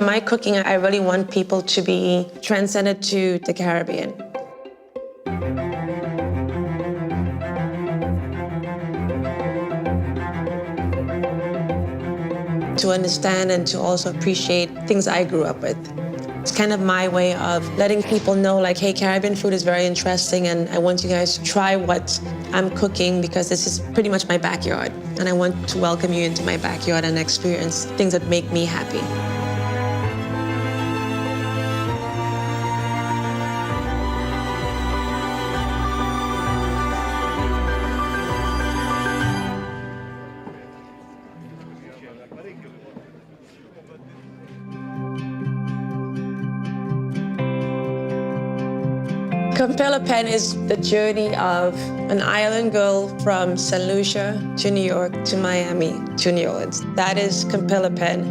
My cooking, I really want people to be transcended to the Caribbean. To understand and to also appreciate things I grew up with. It's kind of my way of letting people know, like, hey, Caribbean food is very interesting and I want you guys to try what I'm cooking because this is pretty much my backyard. And I want to welcome you into my backyard and experience things that make me happy. Pen is the journey of an island girl from St. Lucia to New York to Miami to New Orleans. That is Pen.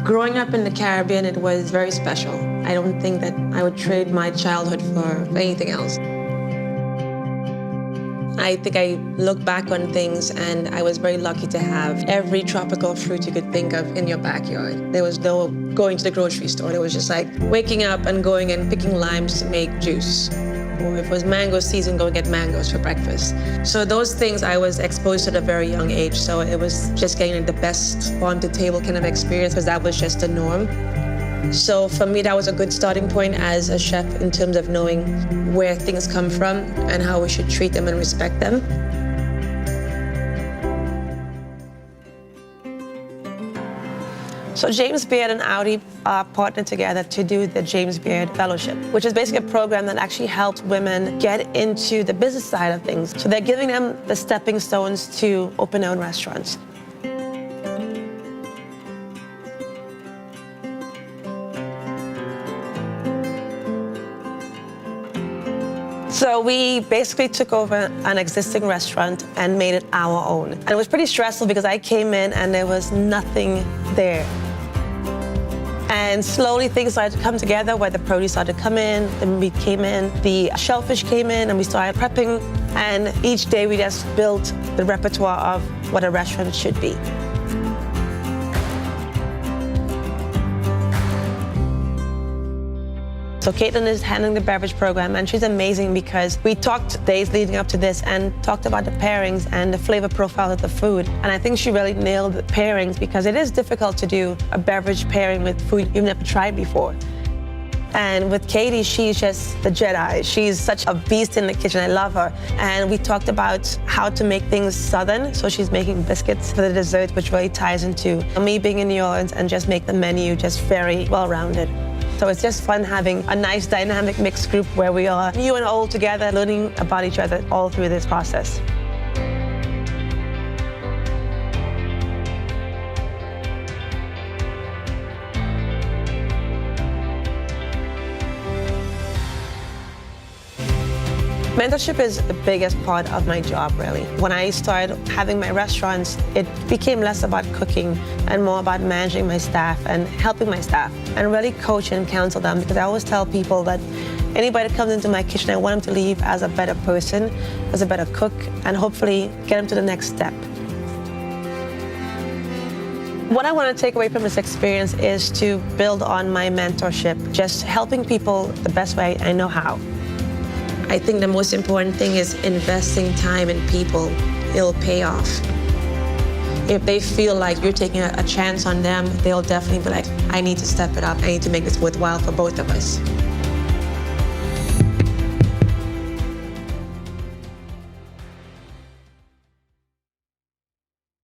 Growing up in the Caribbean, it was very special. I don't think that I would trade my childhood for anything else. I think I look back on things and I was very lucky to have every tropical fruit you could think of in your backyard. There was no going to the grocery store. It was just like waking up and going and picking limes to make juice. Or if it was mango season, go get mangoes for breakfast. So those things I was exposed to at a very young age. So it was just getting the best farm to table kind of experience because that was just the norm. So for me, that was a good starting point as a chef in terms of knowing where things come from and how we should treat them and respect them. So James Beard and Audi partnered together to do the James Beard Fellowship, which is basically a program that actually helps women get into the business side of things. So they're giving them the stepping stones to open their own restaurants. So we basically took over an existing restaurant and made it our own. And it was pretty stressful because I came in and there was nothing there. And slowly things started to come together where the produce started to come in, the meat came in, the shellfish came in, and we started prepping. And each day we just built the repertoire of what a restaurant should be. So Caitlin is handling the beverage program, and she's amazing because we talked days leading up to this and talked about the pairings and the flavor profile of the food. And I think she really nailed the pairings because it is difficult to do a beverage pairing with food you've never tried before. And with Katie, she's just the Jedi. She's such a beast in the kitchen. I love her. And we talked about how to make things Southern. So she's making biscuits for the dessert, which really ties into me being in New Orleans and just make the menu just very well-rounded. So it's just fun having a nice dynamic mixed group where we are new and old together, learning about each other all through this process. Mentorship is the biggest part of my job, really. When I started having my restaurants, it became less about cooking and more about managing my staff and helping my staff and really coach and counsel them, because I always tell people that anybody that comes into my kitchen, I want them to leave as a better person, as a better cook, and hopefully get them to the next step. What I want to take away from this experience is to build on my mentorship, just helping people the best way I know how. I think the most important thing is investing time in people. It'll pay off. If they feel like you're taking a chance on them, they'll definitely be like, I need to step it up. I need to make this worthwhile for both of us.